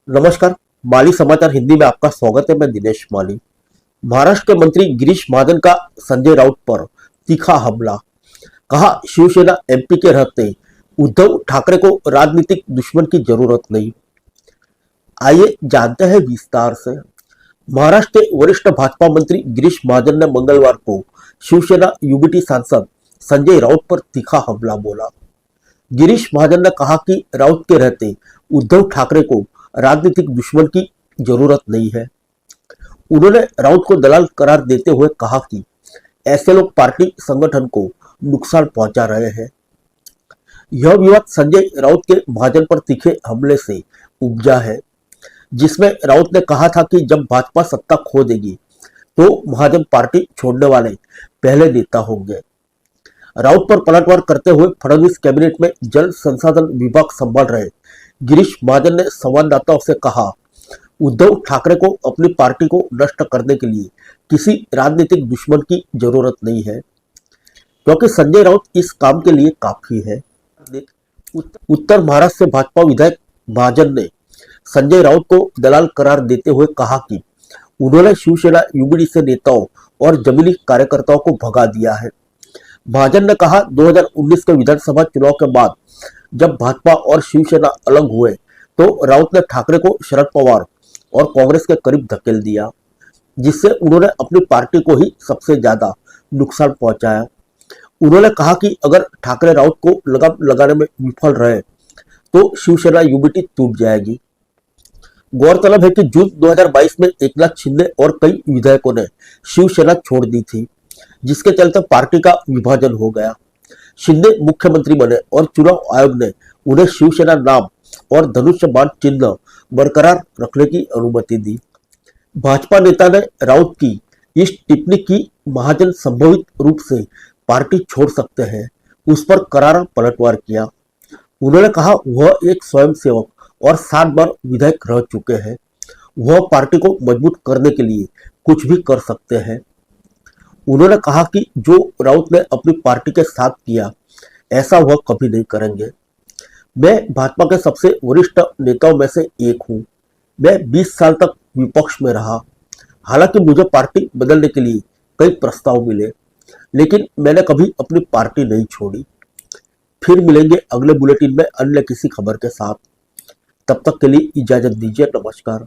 नमस्कार। माली समाचार हिंदी में आपका स्वागत है। मैं दिनेश माली। महाराष्ट्र के मंत्री गिरीश महाजन का संजय राउत पर तीखा हमला। कहा, शिवसेना एमपी के रहते उद्धव ठाकरे को राजनीतिक दुश्मन की जरूरत नहीं। आइए जानते हैं विस्तार से। महाराष्ट्र के वरिष्ठ भाजपा मंत्री गिरीश महाजन ने मंगलवार को शिवसेना यूबीटी सांसद संजय राउत पर तीखा हमला बोला। गिरीश महाजन ने कहा कि राउत के रहते उद्धव ठाकरे को राजनीतिक दुश्मन की जरूरत नहीं है। उन्होंने राउत को दलाल करार देते हुए कहा कि ऐसे लोग पार्टी संगठन को नुकसान पहुंचा रहे हैं। यह विवाद संजय राउत के महाजन पर तीखे हमले से उपजा है, जिसमें राउत ने कहा था कि जब भाजपा सत्ता खो देगी तो महाजन पार्टी छोड़ने वाले पहले नेता होंगे। राउत पर पलटवार करते हुए फडणवीस कैबिनेट में जल संसाधन विभाग संभाल रहे गिरीश महाजन ने संवाददाताओं से कहा, उद्धव ठाकरे को अपनी पार्टी को नष्ट करने के लिए किसी राजनीतिक दुश्मन की जरूरत नहीं है, क्योंकि संजय राउत इस काम के लिए काफी है। उत्तर महाराष्ट्र से भाजपा विधायक महाजन ने संजय राउत को दलाल करार देते हुए कहा कि उन्होंने शिवसेना यूबीडी से नेताओं और जमीनी कार्यकर्ताओं को भगा दिया है। महाजन ने कहा, 2019 के विधानसभा चुनाव के बाद जब भाजपा और शिवसेना अलग हुए तो राउत ने ठाकरे को शरद पवार और कांग्रेस के करीब धकेल दिया, जिससे उन्होंने अपनी पार्टी को ही सबसे ज्यादा नुकसान पहुंचाया। उन्होंने कहा कि अगर ठाकरे राउत को लगाम लगाने में विफल रहे तो शिवसेना यूबीटी टूट जाएगी। गौरतलब है कि जून 2022 में एकनाथ शिंदे और कई विधायकों ने शिवसेना छोड़ दी थी, जिसके चलते पार्टी का विभाजन हो गया। शिंदे मुख्यमंत्री बने और चुनाव आयोग ने उन्हें शिवसेना नाम और धनुष्य बाण चिन्ह बरकरार रखने की अनुमति दी। भाजपा नेता ने राउत की इस टिप्पणी की महाजन संभवित रूप से पार्टी छोड़ सकते हैं, उस पर करारा पलटवार किया। उन्होंने कहा, वह एक स्वयंसेवक और 7 बार विधायक रह चुके हैं। वह पार्टी को मजबूत करने के लिए कुछ भी कर सकते हैं। उन्होंने कहा कि जो राउत ने अपनी पार्टी के साथ किया, ऐसा वह कभी नहीं करेंगे। मैं भाजपा के सबसे वरिष्ठ नेताओं में से एक हूं। मैं 20 साल तक विपक्ष में रहा। हालांकि मुझे पार्टी बदलने के लिए कई प्रस्ताव मिले, लेकिन मैंने कभी अपनी पार्टी नहीं छोड़ी। फिर मिलेंगे अगले बुलेटिन में अन्य किसी खबर के साथ। तब तक के लिए इजाजत दीजिए। नमस्कार।